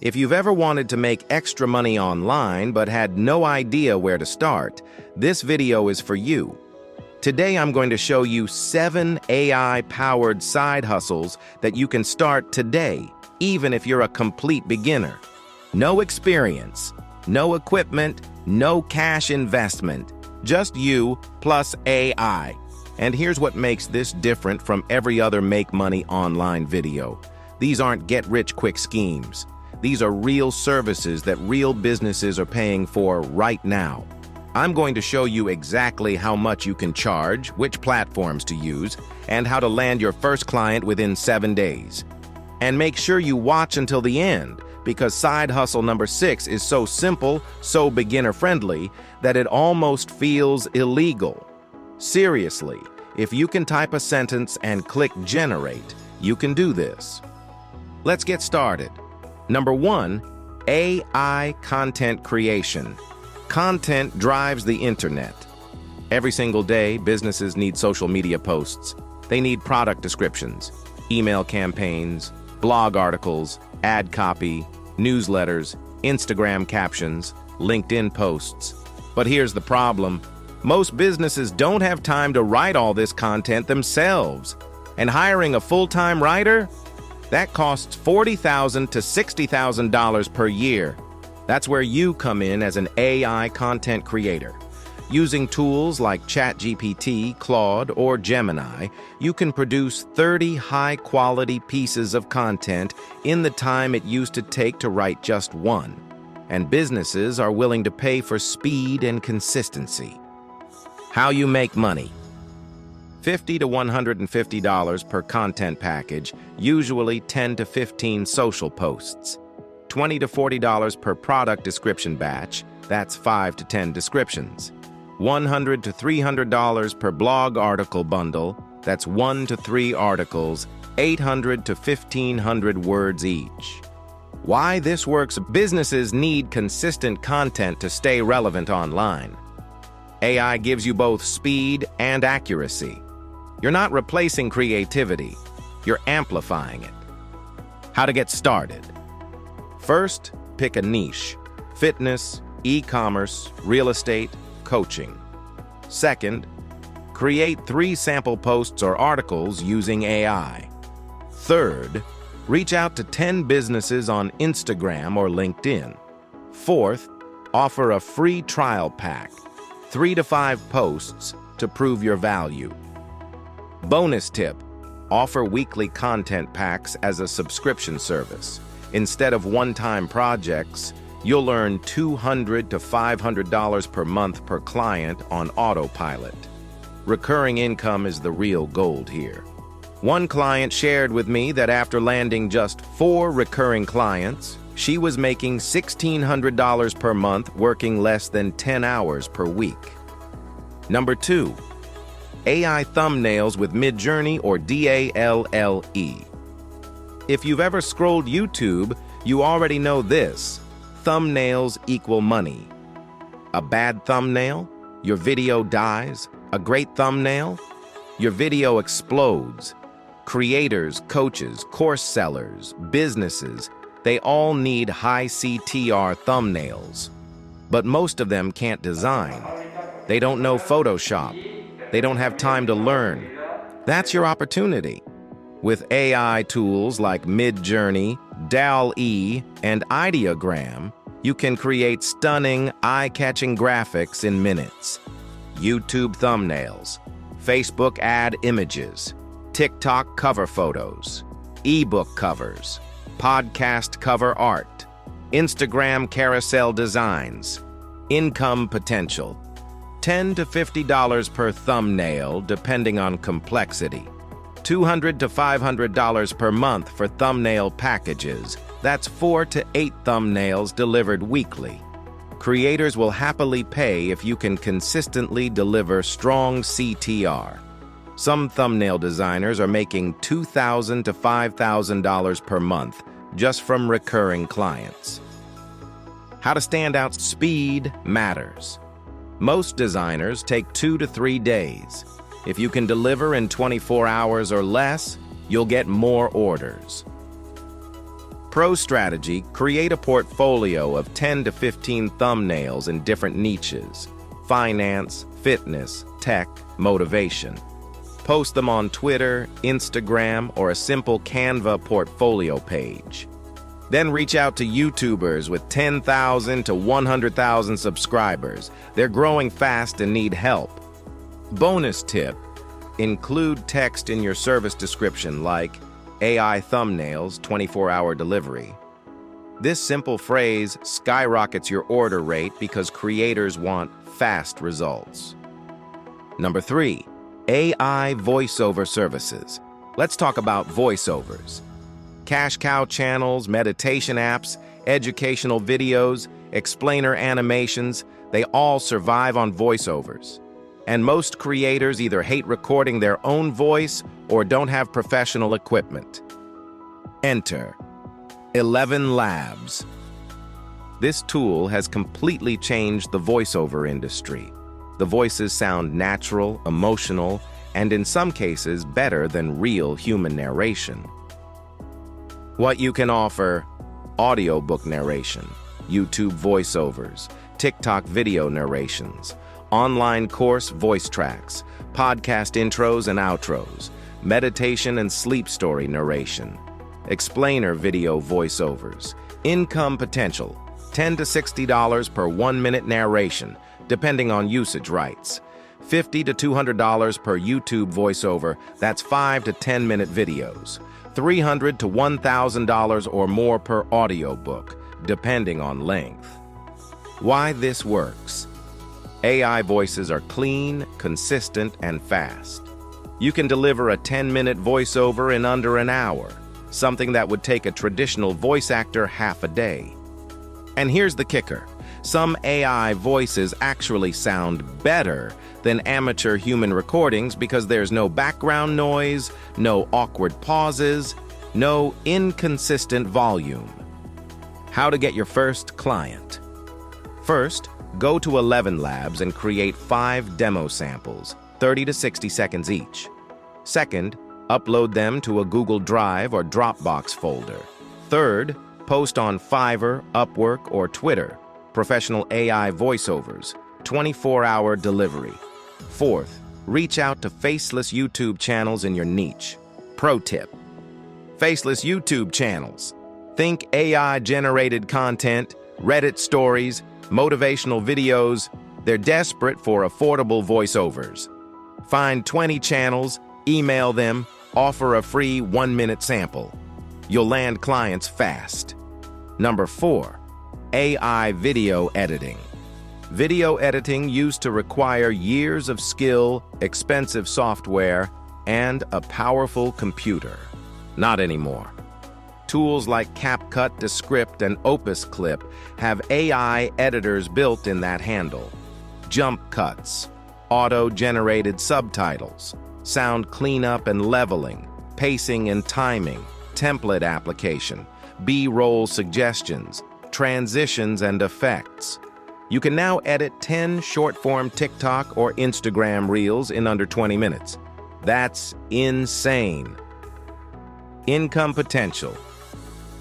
If you've ever wanted to make extra money online but had no idea where to start, this video is for you. Today I'm going to show you 7 AI-powered side hustles that you can start today, even if you're a complete beginner. No experience, no equipment, no cash investment, just you plus AI. And here's what makes this different from every other make money online video. These aren't get-rich-quick schemes. These are real services that real businesses are paying for right now. I'm going to show you exactly how much you can charge, which platforms to use, and how to land your first client within 7 days. And make sure you watch until the end, because side hustle number 6 is so simple, so beginner-friendly, that it almost feels illegal. Seriously, if you can type a sentence and click generate, you can do this. Let's get started. Number 1, AI content creation. Content drives the internet. Every single day, businesses need social media posts. They need product descriptions, email campaigns, blog articles, ad copy, newsletters, Instagram captions, LinkedIn posts. But here's the problem. Most businesses don't have time to write all this content themselves. And hiring a full-time writer? That costs $40,000 to $60,000 per year. That's where you come in as an AI content creator. Using tools like ChatGPT, Claude, or Gemini, you can produce 30 high-quality pieces of content in the time it used to take to write just one. And businesses are willing to pay for speed and consistency. How you make money. $50 to $150 per content package, usually 10 to 15 social posts. $20 to $40 per product description batch, that's 5 to 10 descriptions. $100 to $300 per blog article bundle, that's 1 to 3 articles, 800 to 1,500 words each. Why this works? Businesses need consistent content to stay relevant online. AI gives you both speed and accuracy. You're not replacing creativity, you're amplifying it. How to get started. First, pick a niche: fitness, e-commerce, real estate, coaching. Second, create 3 sample posts or articles using AI. Third, reach out to 10 businesses on Instagram or LinkedIn. Fourth, offer a free trial pack, 3 to 5 posts to prove your value. Bonus tip: offer weekly content packs as a subscription service. Instead of one-time projects, you'll earn $200 to $500 per month per client on autopilot. Recurring income is the real gold here. One client shared with me that after landing just 4 recurring clients, she was making $1,600 per month working less than 10 hours per week. Number 2. AI thumbnails with Midjourney or DALL-E. If you've ever scrolled YouTube, you already know this. Thumbnails equal money. A bad thumbnail? Your video dies. A great thumbnail? Your video explodes. Creators, coaches, course sellers, businesses, they all need high CTR thumbnails. But most of them can't design. They don't know Photoshop. They don't have time to learn. That's your opportunity. With AI tools like Midjourney, DALL-E, and Ideogram, you can create stunning, eye-catching graphics in minutes. YouTube thumbnails, Facebook ad images, TikTok cover photos, ebook covers, podcast cover art, Instagram carousel designs. Income potential: $10 to $50 per thumbnail depending on complexity. $200 to $500 per month for thumbnail packages. That's 4 to 8 thumbnails delivered weekly. Creators will happily pay if you can consistently deliver strong CTR. Some thumbnail designers are making $2,000 to $5,000 per month just from recurring clients. How to stand out. Speed matters. Most designers take 2 to 3 days. If you can deliver in 24 hours or less, you'll get more orders. Pro strategy: create a portfolio of 10 to 15 thumbnails in different niches: finance, fitness, tech, motivation. Post them on Twitter, Instagram, or a simple Canva portfolio page. Then reach out to YouTubers with 10,000 to 100,000 subscribers. They're growing fast and need help. Bonus tip: include text in your service description like AI thumbnails, 24-hour delivery. This simple phrase skyrockets your order rate because creators want fast results. Number 3, AI voiceover services. Let's talk about voiceovers. Cash cow channels, meditation apps, educational videos, explainer animations, they all survive on voiceovers. And most creators either hate recording their own voice or don't have professional equipment. Enter ElevenLabs. This tool has completely changed the voiceover industry. The voices sound natural, emotional, and in some cases better than real human narration. What you can offer: audiobook narration, YouTube voiceovers, TikTok video narrations, online course voice tracks, podcast intros and outros, meditation and sleep story narration, explainer video voiceovers. Income potential: $10 to $60 per 1-minute narration, depending on usage rights. $50 to $200 per YouTube voiceover, that's 5 to 10-minute videos. $300 to $1,000 or more per audiobook, depending on length. Why this works: AI voices are clean, consistent, and fast. You can deliver a 10-minute voiceover in under an hour, something that would take a traditional voice actor half a day. And here's the kicker: some AI voices actually sound better than amateur human recordings because there's no background noise, no awkward pauses, no inconsistent volume. How to get your first client? First, go to ElevenLabs and create 5 demo samples, 30 to 60 seconds each. Second, upload them to a Google Drive or Dropbox folder. Third, post on Fiverr, Upwork, or Twitter. Professional AI voiceovers, 24-hour delivery. Fourth, reach out to faceless YouTube channels in your niche. Pro tip: faceless YouTube channels. Think AI-generated content, Reddit stories, motivational videos. They're desperate for affordable voiceovers. Find 20 channels, email them, offer a free 1-minute sample. You'll land clients fast. Number 4, AI video editing. Video editing used to require years of skill, expensive software, and a powerful computer. Not anymore. Tools like CapCut, Descript, and Opus Clip have AI editors built in that handle. Jump cuts, auto-generated subtitles, sound cleanup and leveling, pacing and timing, template application, B-roll suggestions, transitions and effects. You can now edit 10 short-form TikTok or Instagram reels in under 20 minutes. That's insane. Income potential: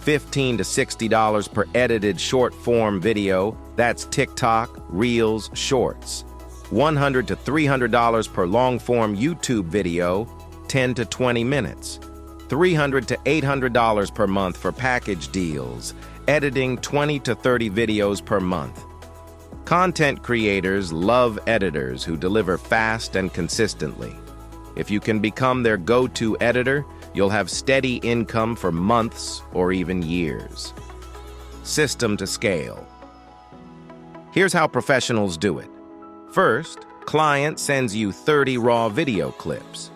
$15 to $60 per edited short-form video, that's TikTok, Reels, Shorts. $100 to $300 per long-form YouTube video, 10 to 20 minutes. $300 to $800 per month for package deals, editing 20 to 30 videos per month. Content creators love editors who deliver fast and consistently. If you can become their go-to editor, you'll have steady income for months or even years. System to scale. Here's how professionals do it. First, client sends you 30 raw video clips.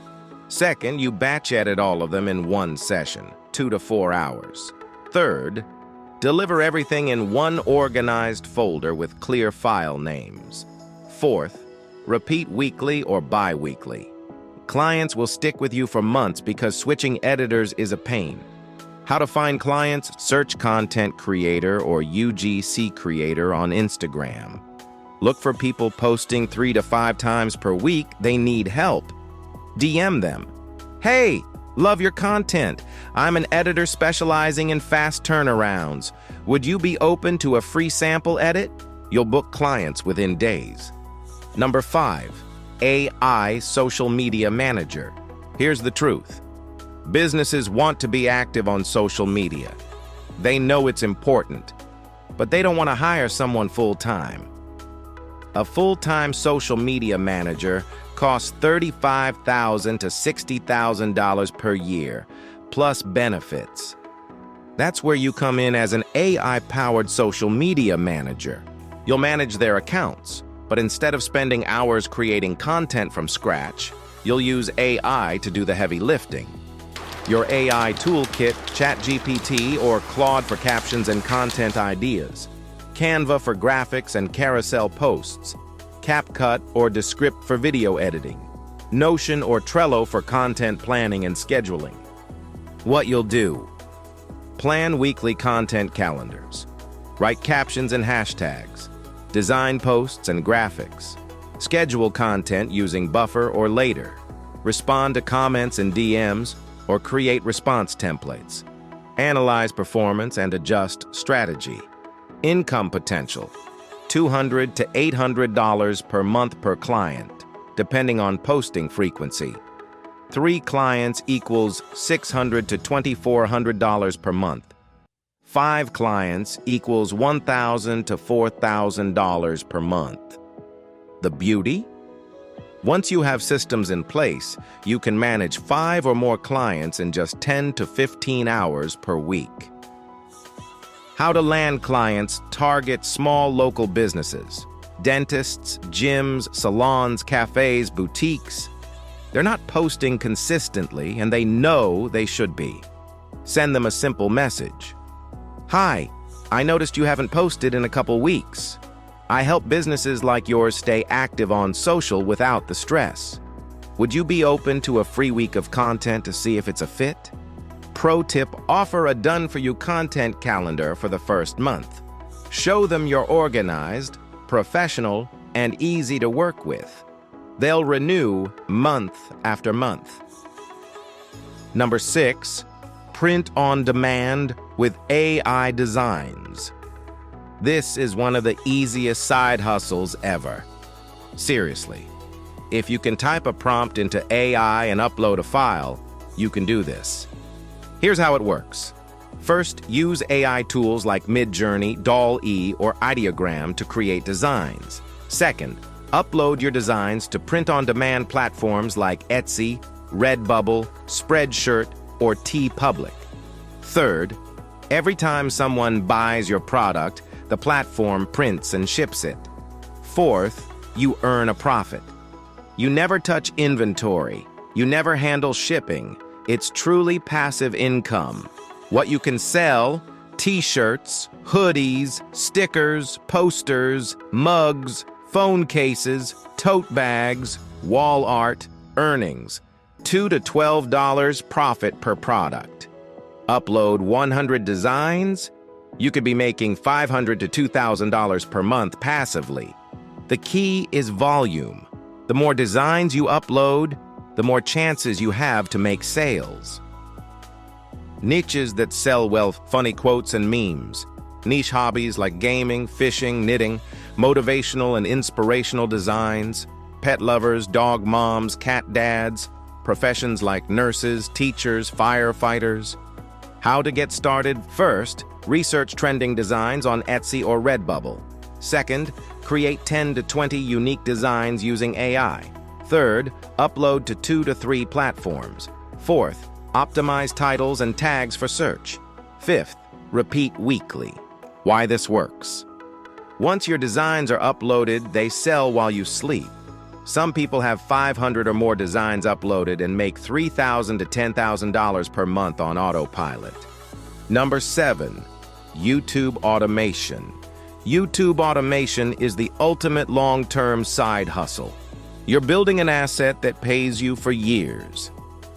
Second, you batch edit all of them in one session, 2 to 4 hours. Third, deliver everything in one organized folder with clear file names. Fourth, repeat weekly or bi-weekly. Clients will stick with you for months because switching editors is a pain. How to find clients? Search Content Creator or UGC Creator on Instagram. Look for people posting 3 to 5 times per week. They need help. DM them. Hey, Love your content. I'm an editor specializing in fast turnarounds. Would you be open to a free sample edit? You'll book clients within days. Number 5, AI Social Media Manager. Here's the truth. Businesses want to be active on social media. They know it's important, but they don't want to hire someone full-time. A full-time social media manager costs $35,000 to $60,000 per year, plus benefits. That's where you come in as an AI-powered social media manager. You'll manage their accounts, but instead of spending hours creating content from scratch, you'll use AI to do the heavy lifting. Your AI toolkit, ChatGPT or Claude for captions and content ideas, Canva for graphics and carousel posts, CapCut or Descript for video editing, Notion or Trello for content planning and scheduling. What you'll do: plan weekly content calendars, write captions and hashtags, design posts and graphics, schedule content using Buffer or Later, respond to comments and DMs, or create response templates, analyze performance and adjust strategy. Income potential: $200 to $800 per month per client, depending on posting frequency. 3 clients equals $600 to $2,400 per month. 5 clients equals $1,000 to $4,000 per month. The beauty? Once you have systems in place, you can manage 5 or more clients in just 10 to 15 hours per week. How to land clients: target small local businesses, dentists, gyms, salons, cafes, boutiques. They're not posting consistently, and they know they should be. Send them a simple message. Hi, I noticed you haven't posted in a couple weeks. I help businesses like yours stay active on social without the stress. Would you be open to a free week of content to see if it's a fit? Pro tip: offer a done-for-you content calendar for the first month. Show them you're organized, professional, and easy to work with. They'll renew month after month. Number 6, print on demand with AI designs. This is one of the easiest side hustles ever. Seriously, if you can type a prompt into AI and upload a file, you can do this. Here's how it works. First, use AI tools like Midjourney, DALL-E, or Ideogram to create designs. Second, upload your designs to print-on-demand platforms like Etsy, Redbubble, Spreadshirt, or TeePublic. Third, every time someone buys your product, the platform prints and ships it. Fourth, you earn a profit. You never touch inventory. You never handle shipping. It's truly passive income. What you can sell: t-shirts, hoodies, stickers, posters, mugs, phone cases, tote bags, wall art. Earnings: $2 to $12 profit per product. Upload 100 designs, you could be making $500 to $2,000 per month passively. The key is volume. The more designs you upload, the more chances you have to make sales. Niches that sell well: funny quotes and memes. Niche hobbies like gaming, fishing, knitting, motivational and inspirational designs. Pet lovers, dog moms, cat dads. Professions like nurses, teachers, firefighters. How to get started: first, research trending designs on Etsy or Redbubble. Second, create 10 to 20 unique designs using AI. Third, upload to 2 to 3 platforms. Fourth, optimize titles and tags for search. Fifth, repeat weekly. Why this works: once your designs are uploaded, they sell while you sleep. Some people have 500 or more designs uploaded and make $3,000 to $10,000 per month on autopilot. Number 7, YouTube automation. YouTube automation is the ultimate long-term side hustle. You're building an asset that pays you for years.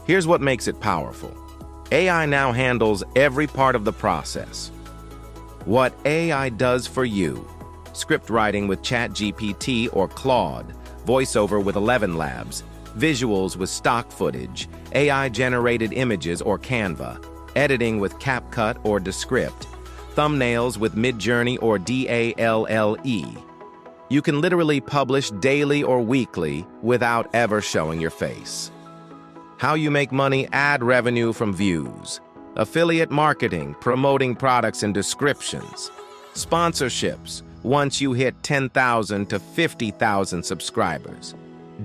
Here's what makes it powerful. AI now handles every part of the process. What AI does for you: script writing with ChatGPT or Claude, voiceover with ElevenLabs, visuals with stock footage, AI-generated images or Canva, editing with CapCut or Descript, thumbnails with Midjourney or DALL-E. You can literally publish daily or weekly without ever showing your face. How you make money: ad revenue from views, affiliate marketing, promoting products and descriptions, sponsorships once you hit 10,000 to 50,000 subscribers,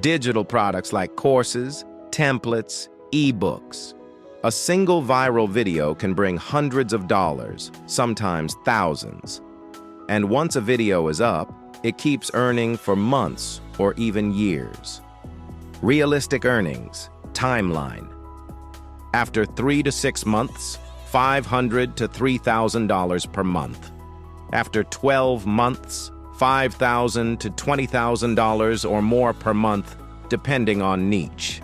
digital products like courses, templates, ebooks. A single viral video can bring hundreds of dollars, sometimes thousands. And once a video is up, it keeps earning for months or even years. Realistic earnings, timeline. After 3 to 6 months, $500 to $3,000 per month. After 12 months, $5,000 to $20,000 or more per month, depending on niche.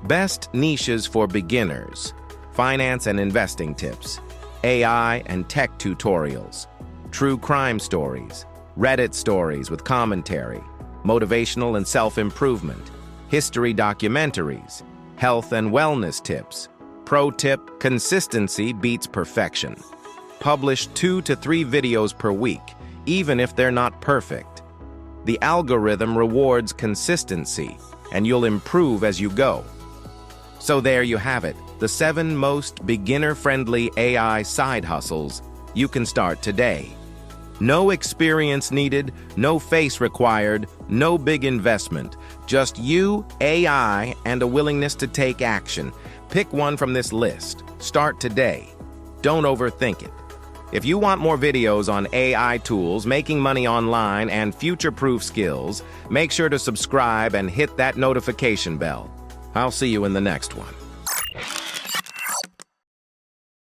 Best niches for beginners: finance and investing tips, AI and tech tutorials, true crime stories, Reddit stories with commentary, motivational and self-improvement, history documentaries, health and wellness tips. Pro tip: consistency beats perfection. Publish 2 to 3 videos per week, even if they're not perfect. The algorithm rewards consistency, and you'll improve as you go. So there you have it, the 7 most beginner-friendly AI side hustles you can start today. No experience needed, no face required, no big investment. Just you, AI, and a willingness to take action. Pick one from this list. Start today. Don't overthink it. If you want more videos on AI tools, making money online, and future-proof skills, make sure to subscribe and hit that notification bell. I'll see you in the next one.